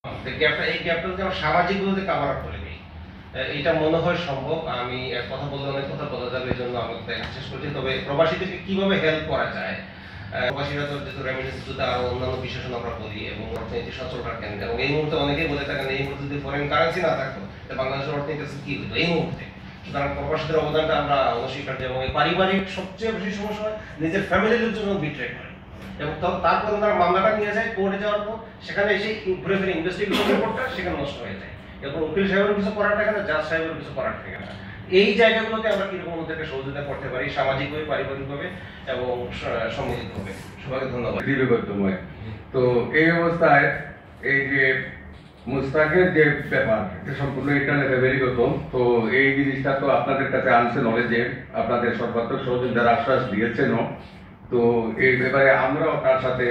এই গ্যাপটা যদি আমরা সামাজিকভাবে কাভার আপ করে নিই, এটা মনে হয় সম্ভব। আমি কথা বললে অনেক কথা বলা যাবে, এই জন্য আমি শেষ করছি। তবে প্রবাসীদেরকে কিভাবে হেল্প করা যায়, প্রবাসীরা তো যেহেতু রেমিটেন্স দিতে আরো অন্যান্য বিশেষণ আমরা বলি এবং অর্থনীতি সচল রাখেন, এবং এই মুহূর্তে অনেকেই বলে থাকেন এই মুহূর্তে যদি ফরেন কারেন্সি না থাকতো বাংলাদেশের অর্থনীতি কি হতো এই মুহূর্তে। সুতরাং প্রবাসীদের অবদানটা আমরা অনস্বীকার্য, এবং এই পারিবারিক সবচেয়ে বেশি সমস্যা হয় নিজের ফ্যামিলির লোকজন বিট্রে করে, এবং তারপর তারা মামলাটা নিয়ে যায় কোর্টে যাওয়ার পর, সেখানে এসে ঘুরে ফিরে ইনভেস্টিগেশন রিপোর্টটা সেখানে নষ্ট হয়ে যায়, এবং উকিল সাহেবের কিছু করার থাকে না, জাজ সাহেবের কিছু করার থাকে না। এই জায়গাগুলোতে আমরা কিরকম ওদেরকে সহযোগিতা করতে পারি সামাজিকভাবে, পারিবারিকভাবে এবং সম্মিলিতভাবে। সবাইকে ধন্যবাদ। তো এই অবস্থায় এই যে মুস্তাকের যে ব্যাপার, এটা সম্পূর্ণ ইন্টারনেটে বেরিগত। তো এই জিনিসটা তো আপনাদের কাছে আনছে নলেজে, আপনাদের সর্বাত্মক সহযোগিতার আশ্বাস দিয়েছেনও। তো এই ব্যাপারে আমরাও তার সাথে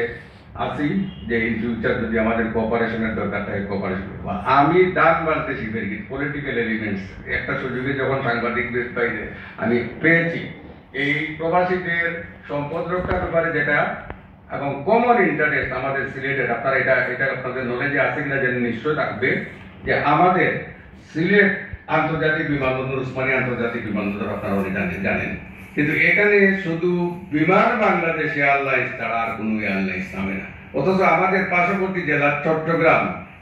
আছি যে ইন ফিউচার যদি আমাদের কোঅপারেশনের দরকার থাকে কোঅপারেশন করবো। আমি ডাক মারতে শিখে গেছি পলিটিক্যাল এলিমেন্টস একটা সুযোগে যখন সাংবাদিকদের বাইরে আমি পেয়েছি এই প্রবাসীদের সম্পদ রক্ষার ব্যাপারে যেটা এবং কমন ইন্টারেস্ট আমাদের সিলেটের, আপনারা এটা আপনাদের নলেজে আছে কিনা যেন নিশ্চয় থাকবে যে আমাদের সিলেট আন্তর্জাতিক বিমানবন্দর, উসমানী আন্তর্জাতিক বিমানবন্দর আপনারা জানেন, কিন্তু এখানে শুধু বিমান বাংলাদেশ এয়ারলাইন্স ছাড়া আর কোনো এয়ারলাইন্স নামে না। অথচ আমাদের পার্শ্ববর্তী জেলা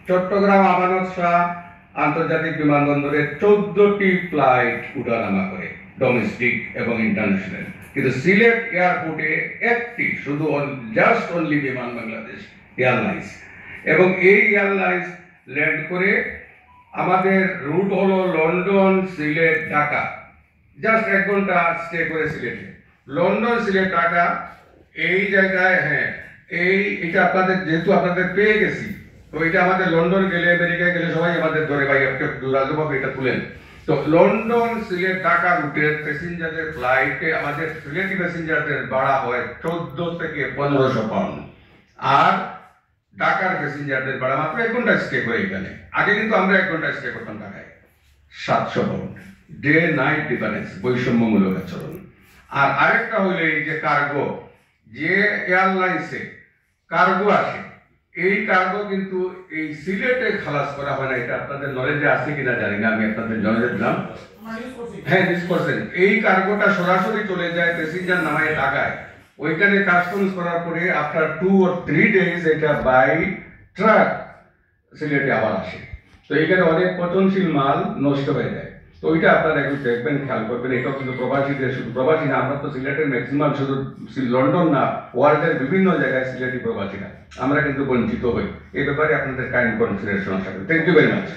চট্টগ্রাম আমানত শাহ আন্তর্জাতিক বিমানবন্দরে 14টি ফ্লাইট উঠানামা করে, ডোমেস্টিক এবং ইন্টারন্যাশনাল। কিন্তু সিলেট এয়ারপোর্টে একটি শুধু জাস্ট অনলি বিমান বাংলাদেশ এয়ারলাইন্স, এবং এই এয়ারলাইন্স ল্যান্ড করে আমাদের রুট হলো লন্ডন, সিলেট, ঢাকা। জাস্ট 1 ঘন্টা স্টে করে সিলেটে, লন্ডন, সিলেট, ঢাকা। এই জায়গায় এটা আপনাদের যেহেতু আপনাদের পেয়ে গেছি, তো এটা আমাদের লন্ডন গেলে, আমেরিকা গেলে সবাই আমাদের ধরে ভাই একটা দুরাজভাবে এটা তুলেন। তো লন্ডন, সিলেট, ঢাকা রুটের প্যাসেঞ্জারের ফ্লাইটে আমাদের সিলেটি প্যাসেঞ্জারদের ভাড়া হয় 14 থেকে 1500 পাউন্ড, আর ঢাকার প্যাসেঞ্জারদের ভাড়া মাত্র 1 ঘন্টা স্টে করে এখানে। আগে কিন্তু আমরা 1 ঘন্টা স্টে করতাম ঢাকায় 700 পাউন্ড। ডে নাইট ডিফারেন্স, বৈষম্যমূলক আচরণ। আর আরেকটা হইলে এই যে কার্গো, যে এয়ারলাইন্সে কার্গো আসে, এই কার্গো কিন্তু এই সিলেটে খালাস করা হয় না। এটা আপনাদের নলেজে আছে কিনা জানি না, আমি আপনাদের নলেজে দিলাম। হ্যাঁ, 20%। এই কার্গোটা সরাসরি চলে যায় প্যাসেঞ্জার নামায় ঢাকায়, ওইখানে কাস্টমস করার পরে আফটার 2 or 3 days এটা বাই ট্রাক সিলেটে আবার আসে। তো এখানে অনেক পচনশীল মাল নষ্ট হয়ে যায়। তো ওইটা আপনারা একটু দেখবেন, খেয়াল করবেন। এটা কিন্তু প্রবাসীদের, শুধু প্রবাসী না, আমরা তো সিলেটের ম্যাক্সিমাম শুধু লন্ডন না, ওয়ার্ল্ডের বিভিন্ন জায়গায় সিলেটি প্রবাসীরা আমরা কিন্তু বঞ্চিত হই। এই ব্যাপারে আপনাদের কাইন্ড কনসিডারেশন আশা করি। Thank you very much.